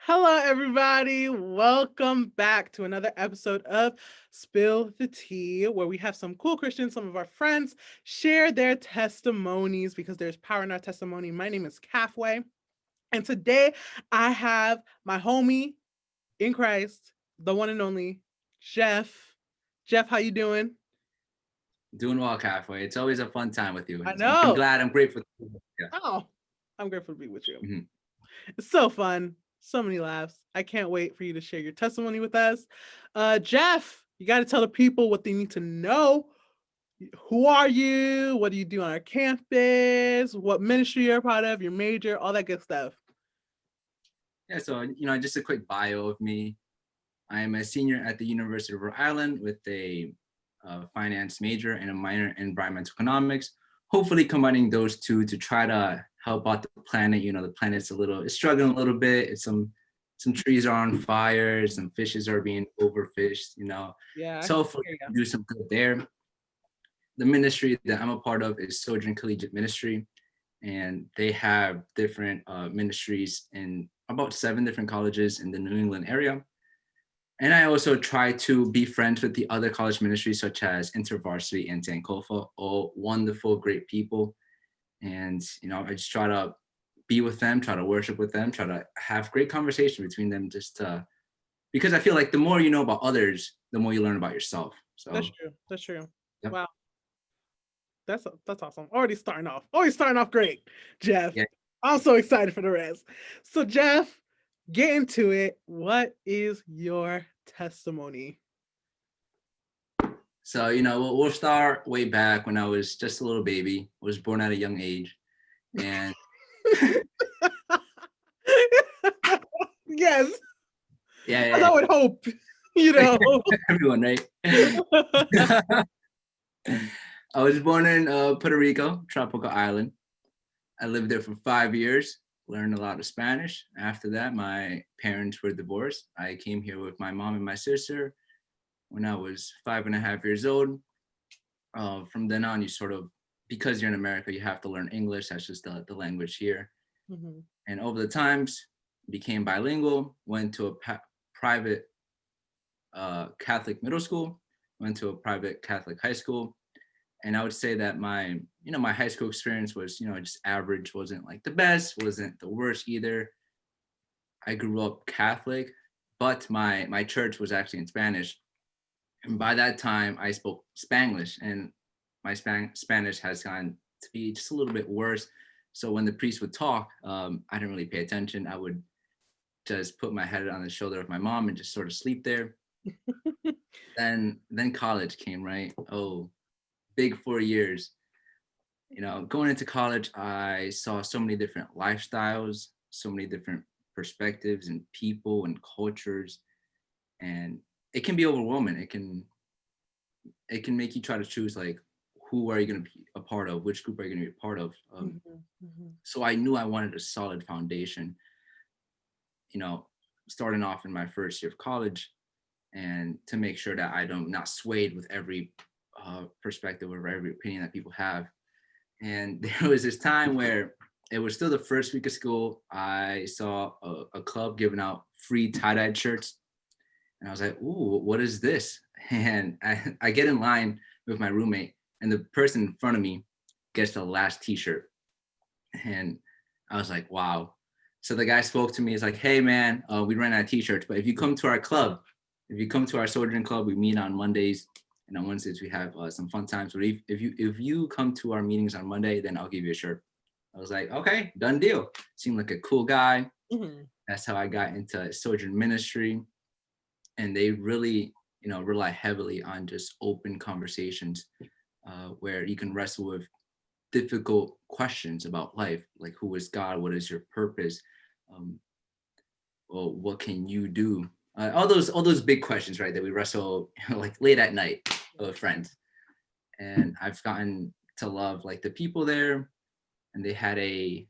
Hello, everybody. Welcome back to another episode of Spill the Tea, where we have some cool Christians, some of our friends, share their testimonies because there's power in our testimony. My name is Kafui, and today I have my homie in Christ, the one and only Jeff. Jeff, how you doing? Doing well, Kafui. It's always a fun time with you. I I'm know. glad. I'm grateful. Yeah. Oh, I'm grateful to be with you. Mhm. It's so fun. So many laughs. I can't wait for you to share your testimony with us. Jeff, you got to tell the people what they need to know. Who are you? What do you do on our campus? What ministry you're a part of, your major, all that good stuff. Yeah. So, just a quick bio of me. I am a senior at the University of Rhode Island with a finance major and a minor in environmental economics. Hopefully, combining those two to try to help out the planet. The planet's it's struggling a little bit. Some trees are on fire. Some fishes are being overfished. Yeah, I So hopefully, hear do some good there. The ministry that I'm a part of is Sojourn Collegiate Ministry, and they have different ministries in about 7 different colleges in the New England area. And I also try to be friends with the other college ministries, such as InterVarsity and Sankofa, all wonderful, great people. And I just try to be with them, try to worship with them, try to have great conversation between them, because I feel like the more you know about others, the more you learn about yourself. that's So, true. That's true. yep. Wow, that's awesome. Already starting off great, Jeff. Yeah. I'm so excited for the rest. So, Jeff, get into it. What is your testimony? So, we'll start way back when I was just a little baby. I was born at a young age. And Yes, as yeah, I would hope, you know. everyone, right? I was born in Puerto Rico, tropical island. I lived there for 5 years, learned a lot of Spanish. After that, my parents were divorced. I came here with my mom and my sister when I was 5.5 years old. From then on, because you're in America, you have to learn English. That's just the language here. Mhm. And over the times, became bilingual, went to a private Catholic middle school, went to a private Catholic high school. And I would say that my high school experience was, just average, wasn't like the best, wasn't the worst either. I grew up Catholic, but my church was actually in Spanish. And by that time, I spoke Spanglish, and my Spanish has gotten to be just a little bit worse. So when the priest would talk, I didn't really pay attention. I would just put my head on the shoulder of my mom and just sort of sleep there. Then college came, right? Oh, big 4 years. Going into college, I saw so many different lifestyles, so many different perspectives and people and cultures, and it can be overwhelming. It can make you try to choose, like, who are you going to be a part of, which group are you going to be a part of. Mhm, mhm. So I knew I wanted a solid foundation, you know, starting off in my first year of college, and to make sure that I don't not swayed with every perspective or every opinion that people have. And there was this time where it was still the first week of school. I saw a club giving out free tie-dyed shirts. And I was like, ooh, what is this? And I get in line with my roommate, and the person in front of me gets the last t-shirt. And I was like, wow. So the guy spoke to me. He's like, hey, man, we ran out of t-shirts, but if you come to our club, if you come to our Sojourn Club, we meet on Mondays. And on Wednesdays, we have some fun times. But if you come to our meetings on Monday, then I'll give you a shirt. I was like, okay, done deal. Seemed like a cool guy. Mhm. That's how I got into Sojourn Ministry. And they really, rely heavily on just open conversations, where you can wrestle with difficult questions about life, like who is God, what is your purpose, um, well, what can you do, all those big questions, right, that we wrestle like late at night with friends. And I've gotten to love, like, the people there. And they had a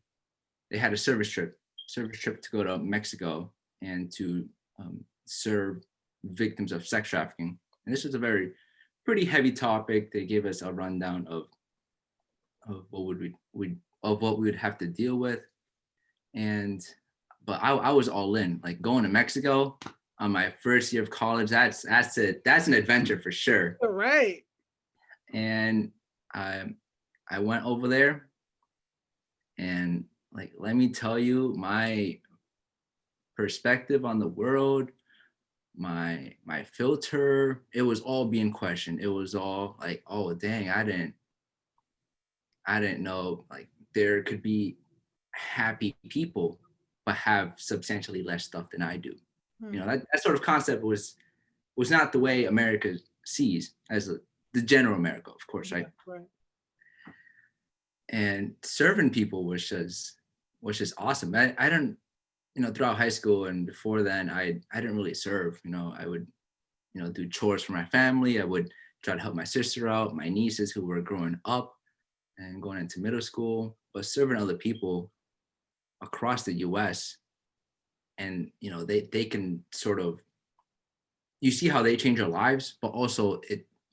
service trip to go to Mexico and to serve victims of sex trafficking. And this was a very pretty heavy topic. They gave us a rundown of what we would have to deal with. And but I was all in. Like going to Mexico on my first year of college, that's an adventure for sure. All right. And I went over there, and like, let me tell you, my perspective on the world, my filter, it was all being questioned. It was all like, oh dang, I didn't know like there could be happy people but have substantially less stuff than I do. You know, that sort of concept was not the way America sees as the general America, of course, right? Right. And serving people was just awesome. I don't, you know, throughout high school and before then, I didn't really serve. You know, I would, you know, do chores for my family. I would try to help my sister out, my nieces who were growing up and going into middle school, but serving other people across the US, and you know, they can sort of, you see how they change their lives, but also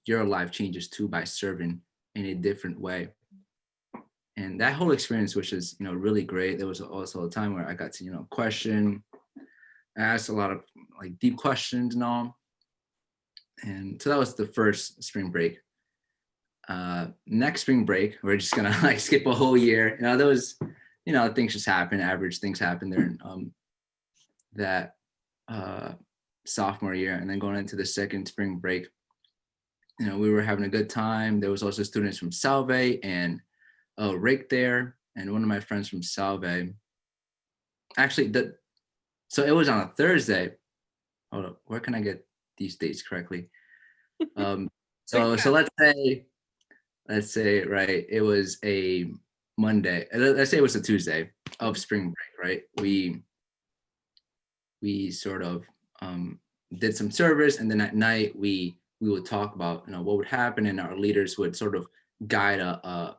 your life changes too by serving in a different way. And that whole experience, which is, you know, really great. There was also a time where I got to, you know, ask a lot of like deep questions and all. And so that was the first spring break. Next spring break, we're just gonna like skip a whole year. You know, there was, you know, things just happen, average things happen there. That sophomore year, and then going into the second spring break, you know, we were having a good time. There was also students from Salve and Rick there, and one of my friends from Salve. Actually, so it was on a Thursday. Hold up, where can I get these dates correctly? So let's say right, it was a Monday. Let's say it was a Tuesday of spring break, right? We sort of did some service, and then at night we would talk about, you know, what would happen, and our leaders would sort of guide a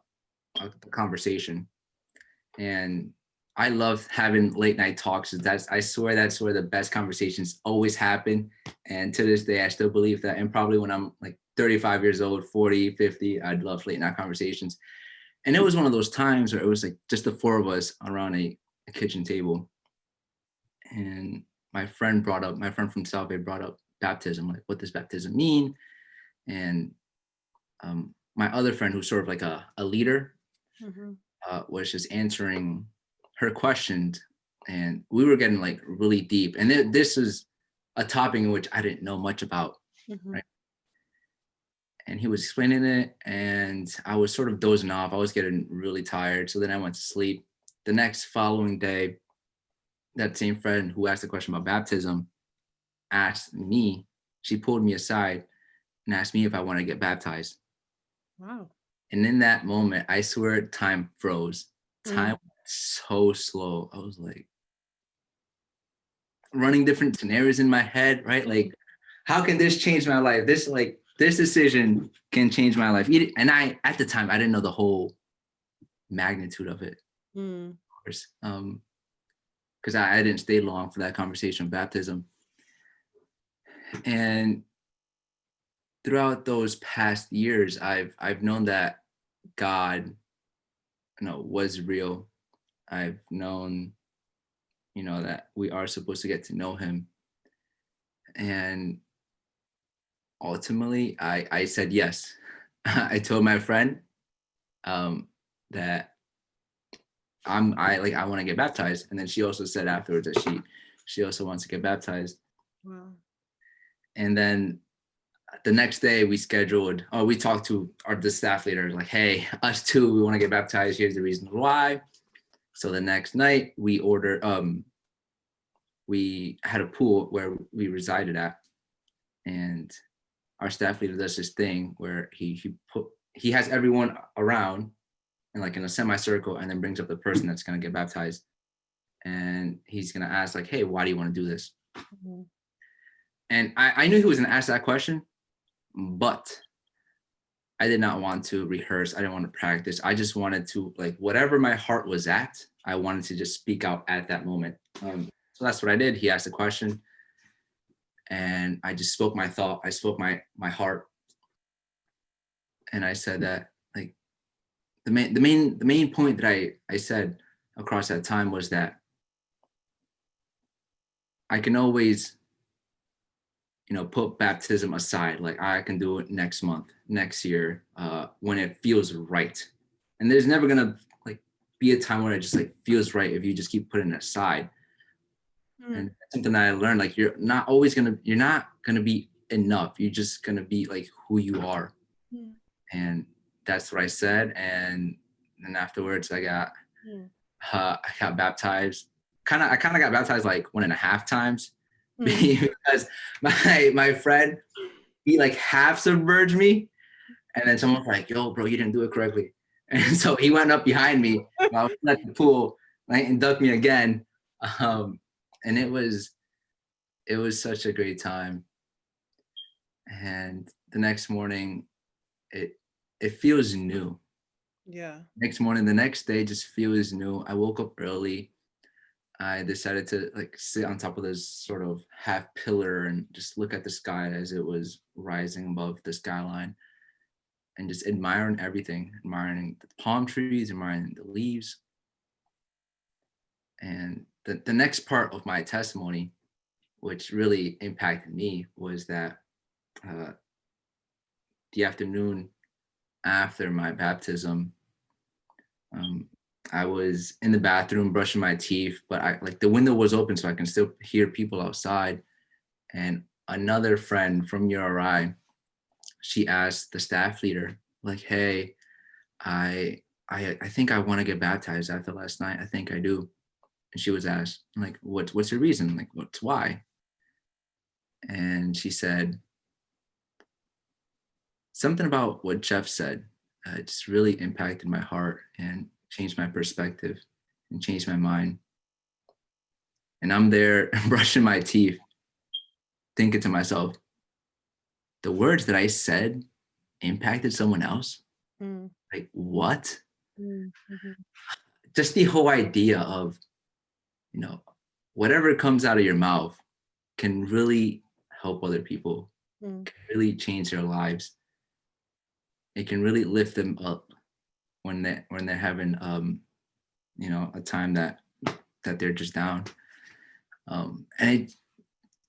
conversation. And I love having late night talks. I swear that's where the best conversations always happen. And to this day, I still believe that. And probably when I'm like 35 years old, 40, 50, I'd love late night conversations. And it was one of those times where it was like just the four of us around a kitchen table. And my friend from Salve brought up baptism. Like, what does baptism mean? And my other friend, who's sort of like a leader, was just answering her questions, and we were getting like really deep. And this was a topic in which I didn't know much about, right? And he was explaining it, and I was sort of dozing off. I was getting really tired, so then I went to sleep. The next following day, that same friend who asked the question about baptism asked me. She pulled me aside and asked me if I want to get baptized. Wow. And in that moment, I swear time froze. Time went so slow. I was like running different scenarios in my head, right? Like, how can this change my life? This decision can change my life. And at the time, I didn't know the whole magnitude of it, of course, because I didn't stay long for that conversation of baptism. And throughout those past years, I've known that God, you know, was real. I've known, you know, that we are supposed to get to know him. And ultimately, I said yes. I told my friend that I want to get baptized. And then she also said afterwards that she also wants to get baptized. Wow. And then the next day we talked to the staff leader, like, hey, us too, we want to get baptized. Here's the reason why. So the next night we had a pool where we resided at, and our staff leader does this thing where he has everyone around and like in a semicircle, and then brings up the person that's going to get baptized, and he's going to ask like, hey, why do you want to do this? And I knew he was going to ask that question, but I did not want to rehearse. I didn't want to practice. I just wanted to, like, whatever my heart was at, I wanted to just speak out at that moment. So that's what I did. He asked a question, and I just spoke my thought. I spoke my heart, and I said that, like, the main point that I said across that time was that I can always, put baptism aside. Like I can do it next month, next year, when it feels right. And there's never gonna like be a time where it just like feels right if you just keep putting it aside. And Mm, that's something that I learned. Like you're not gonna be enough. You're just gonna be like who you are. mm, And that's what I said. And then afterwards, mm, I got baptized. I kind of got baptized like 1.5 times mm. because my friend, he like half submerged me, and then someone was like, "Yo, bro, you didn't do it correctly." And so he went up behind me while I was at the pool, right, and ducked me again. Um, and it was such a great time. And the next morning, it it feels new. Yeah. Next morning, the next day just feels new. I woke up early. I decided to like sit on top of this sort of half pillar and just look at the sky as it was rising above the skyline and just admiring everything, admiring the palm trees, admiring the leaves. And the next part of my testimony, which really impacted me, was that uh, the afternoon after my baptism, um, I was in the bathroom brushing my teeth, but I like the window was open so I can still hear people outside. And another friend from URI, she asked the staff leader, like, "Hey, I think I want to get baptized after last night. I think I do." And she was asked, like, "What's your reason? Like, what's why?" And she said something about what Jeff said. It just really impacted my heart and changed my perspective and changed my mind. And I'm there brushing my teeth, thinking to myself, the words that I said impacted someone else. Mm, Like, what? mm, mhm, Just the whole idea of, you know, whatever comes out of your mouth can really help other people, mm, really change their lives. It can really lift them up when they're having a time that they're just down. And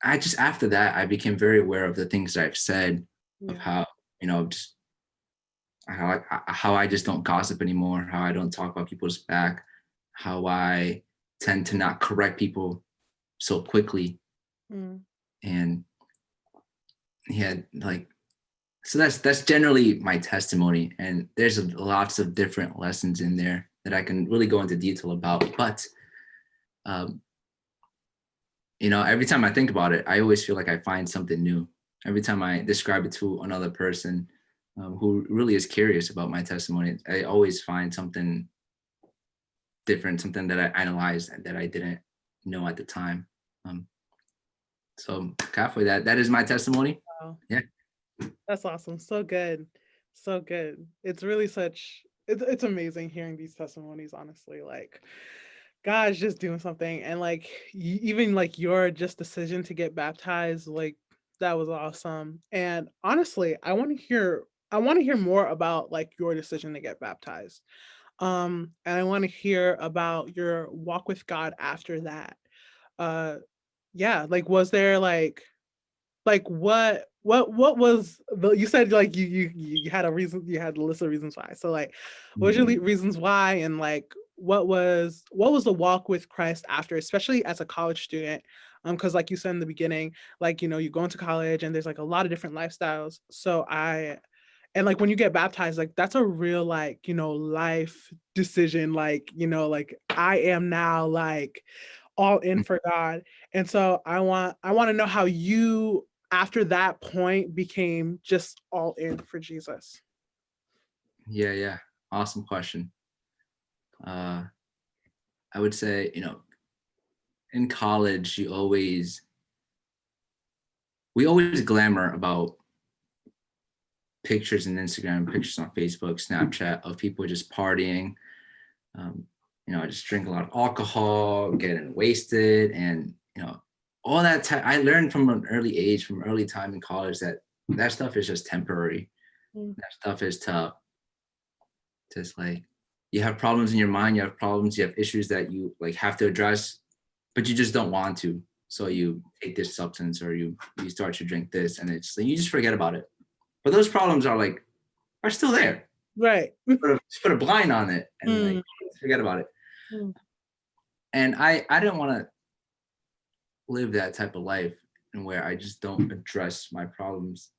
I just after that I became very aware of the things that I've said, of yeah. how just how I just don't gossip anymore, how I don't talk about people's back, how I tend to not correct people so quickly. Mm, And yeah, like so that's generally my testimony. And there's lots of different lessons in there that I can really go into detail about. But um, every time I think about it, I always feel like I find something new. Every time I describe it to another person who really is curious about my testimony, I always find something different, something that I analyzed that I didn't know at the time. Um, so Kafui, that is my testimony. wow. Yeah. That's awesome. So good. So good. It's really such it's amazing hearing these testimonies, honestly. Like God's just doing something. And like even like your just decision to get baptized, like that was awesome. And honestly, I want to hear more about like your decision to get baptized. And I want to hear about your walk with God after that. Uh yeah, like was there like, what was the you said, like, you had a reason you had a list of reasons why. So, like, what was your Mhm. reasons why, and, like, what was the walk with Christ after, especially as a college student? Because like you said in the beginning, like, you go into college and there's, like, a lot of different lifestyles. And, like, when you get baptized, like, that's a real, like, life decision, like, I am now, like, all in for God. And so I wanna know how you, after that point, became just all in for Jesus. Yeah, yeah. Awesome question. Uh, I would say, in college, we always glamour about pictures on Instagram, pictures on Facebook, Snapchat of people just partying. Um, just drink a lot of alcohol, getting wasted, and all that. I learned from an early age, from early time in college, that stuff is just temporary. Mm, That stuff is tough. Just like you have problems in your mind, you have issues that you like have to address, but you just don't want to. So you take this substance or you start to drink this, and it's you just forget about it. But those problems are still there. Right. Just put a blind on it and Mm, forget about it. mm, And I didn't want to live that type of life and where I just don't address my problems.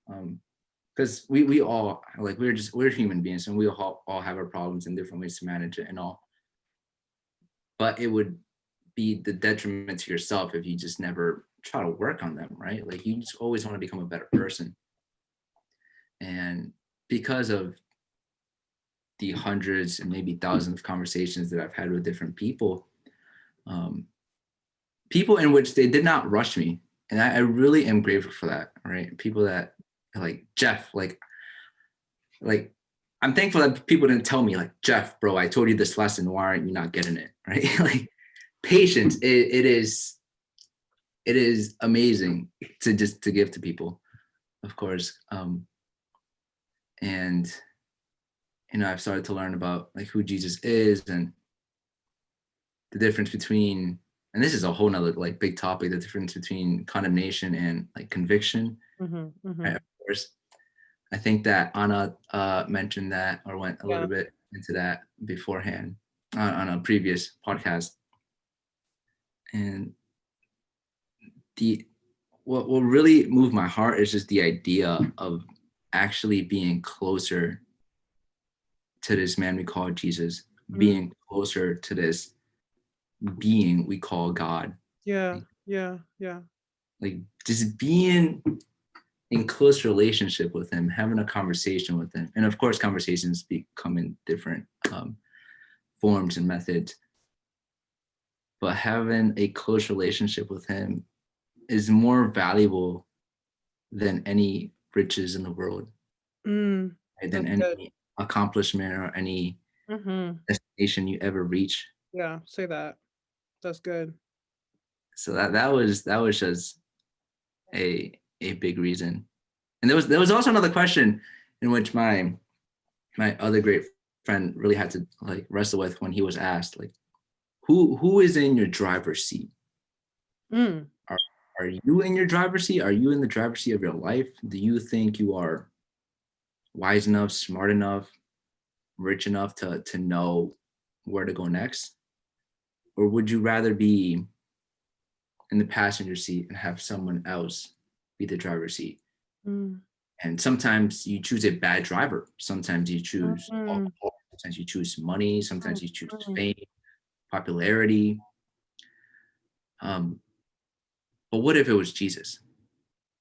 Because we all we're human beings and we all have our problems and different ways to manage it and all. But it would be the detriment to yourself if you just never try to work on them, right? Like you just always want to become a better person. And because of the hundreds and maybe thousands of conversations that I've had with different people, people in which they did not rush me. And I really am grateful for that, right? People that like Jeff, like I'm thankful that people didn't tell me like, Jeff, bro, I told you this lesson. Why aren't you not getting it? Right? Like patience, it is amazing to give to people, of course. And I've started to learn about like who Jesus is and the difference between, and this is a whole nother like big topic, the difference between condemnation and like conviction. mhm, mhm. Right? Of course, I think that Anna mentioned that or went a Yeah. little bit into that beforehand on a previous podcast. And what will really move my heart is just the idea of actually being closer to this man we call Jesus, being closer to this being we call God. Yeah, yeah, yeah. Like just being in close relationship with him, having a conversation with him. And of course, conversations become in different forms and methods. But having a close relationship with him is more valuable than any riches in the world, Mm, right? Than that's good. any accomplishment or any Mhm. destination you ever reach. Yeah, say that. That's good. So that was just a big reason. And there was also another question in which my other great friend really had to like wrestle with when he was asked like, who is in your driver's seat? Mm, Are are you in your driver's seat? Are you in the driver's seat of your life? Do you think you are wise enough, smart enough, rich enough to know where to go next? Or would you rather be in the passenger seat and have someone else be the driver's seat? mm, And sometimes you choose a bad driver. Sometimes you choose mm, alcohol. Sometimes you choose money. mm, Sometimes you choose mm, fame, popularity. Um, but what if it was Jesus,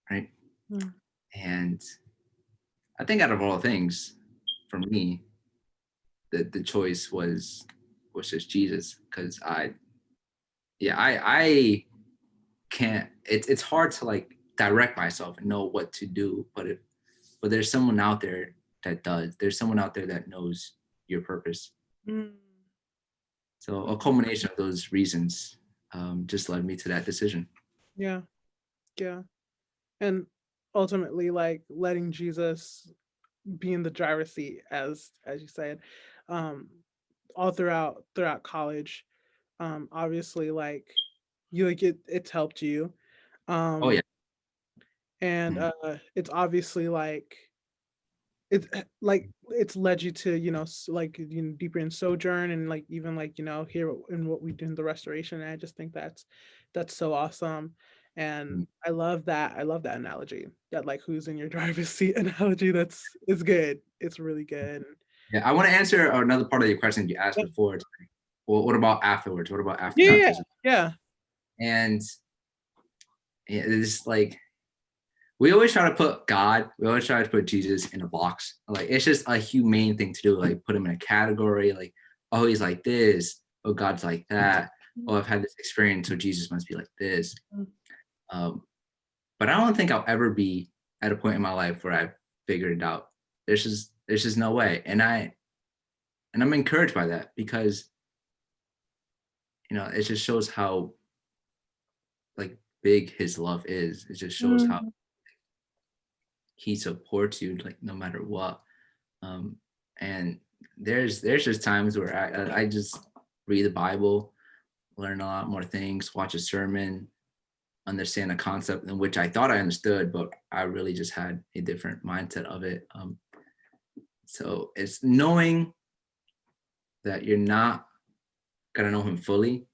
right? mm, And I think out of all things, for me, the choice was just Jesus because I can't. It's hard to like direct myself and know what to do, but there's someone out there that does. There's someone out there that knows your purpose. mm. So a culmination of those reasons just led me to that decision. Yeah, yeah. And ultimately, like letting Jesus be in the driver's seat, as you said, um, all throughout college. Obviously, like you like it's helped you. Oh Um, yeah. and Mhm. it's obviously like it's led you to like deeper in Sojourn and like even like here in what we do in the restoration. And I just think that's so awesome. And Mhm. I love that analogy, that like who's in your driver's seat analogy. It's good, it's really good. Yeah, I want to answer another part of your question you asked Yeah, before. It's like, well, what about afterwards? What about after yeah, yeah, baptism? yeah. And it's like we always try to put God, we always try to put Jesus in a box. Like it's just a humane thing to do. Like put him in a category. Like, oh, he's like this. Oh, God's like that. Oh, I've had this experience, so Jesus must be like this. Um, but I don't think I'll ever be at a point in my life where I've figured it out. There's just no way. And I'm encouraged by that because it just shows how like big his love is. It just shows how Mm, he supports you like no matter what. Um, and there's just times where I just read the Bible, learn a lot more things, watch a sermon, understand a concept in which I thought I understood, but I really just had a different mindset of it. So it's knowing that you're not gonna know him fully,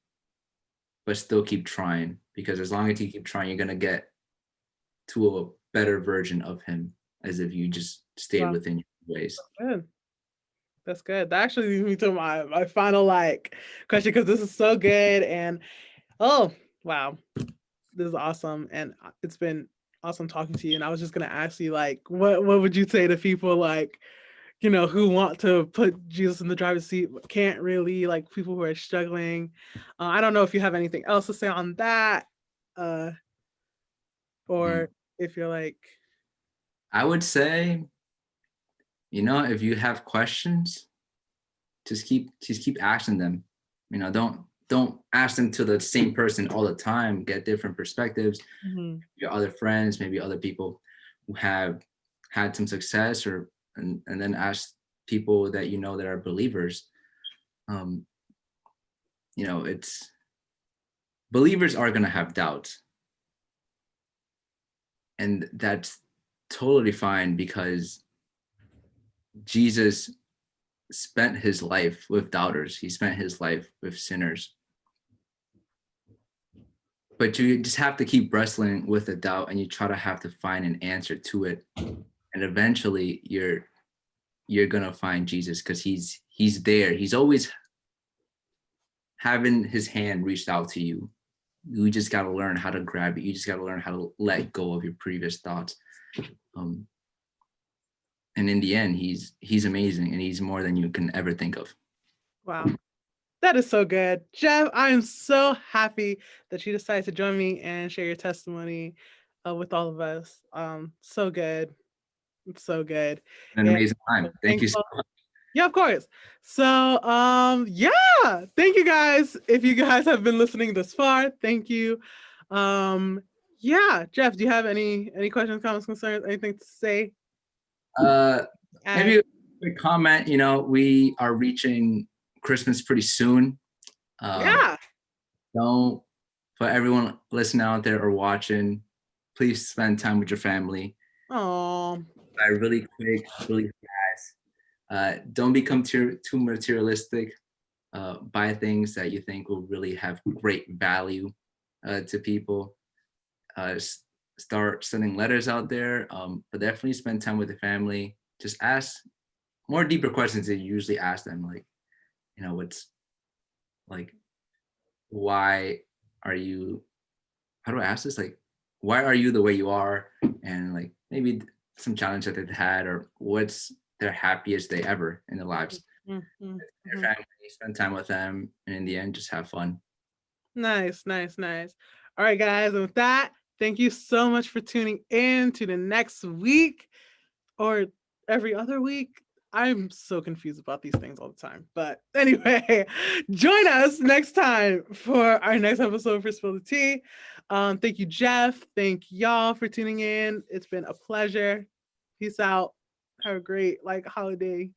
but still keep trying, because as long as you keep trying, you're gonna get to a better version of him, as if you just stayed Wow, within your ways. good. That's good. That actually leads me to my final like question, because this is so good. And oh wow, this is awesome. And it's been awesome talking to you. And I was just gonna ask you, like, what would you say to people, like, who want to put Jesus in the driver's seat but can't really, like people who are struggling. I don't know if you have anything else to say on that, uh, Mm. or if you're like, I would say, if you have questions, just keep asking them. Don't ask them to the same person all the time. Get different perspectives. mhm, Your other friends, maybe other people who have had some success, and then ask people that that are believers. Um, it's believers are gonna have doubts, and that's totally fine, because Jesus spent his life with doubters. He spent his life with sinners. But you just have to keep wrestling with the doubt, and you try to have to find an answer to it. And eventually you're gonna find Jesus, because he's there. He's always having his hand reached out to you. You just gotta learn how to grab it. You just gotta learn how to let go of your previous thoughts. Um, and in the end, he's amazing, and he's more than you can ever think of. wow. That is so good. Jeff, I am so happy that you decided to join me and share your testimony with all of us. So good. It's so good. An And amazing time. I'm Thank you so thankful. much. Yeah, of course. So, yeah, thank you guys. If you guys have been listening this far, thank you. Um, yeah, Jeff, do you have any questions, comments, concerns, anything to say? Uh, Add? Maybe a quick comment. We are reaching Christmas pretty soon. Um, Yeah. don't, for everyone listening out there or watching, please spend time with your family. Oh, Really quick, really fast. Don't become too materialistic. Buy things that you think will really have great value to people. Start sending letters out there, but definitely spend time with the family. Just ask more deeper questions that you usually ask them, like, what's like, why are you? How do I ask this? Like, why are you the way you are? And like maybe some challenge that they've had, or what's their happiest day ever in their lives. mm, mm, Their mhm. family, spend time with them, and in the end, just have fun. Nice, nice, nice. All right, guys. And with that, thank you so much for tuning in to the next week or every other week. I'm so confused about these things all the time. But anyway, join us next time for our next episode for Spill the Tea. Thank you, Jeff. Thank y'all for tuning in. It's been a pleasure. Peace out. Have a great holiday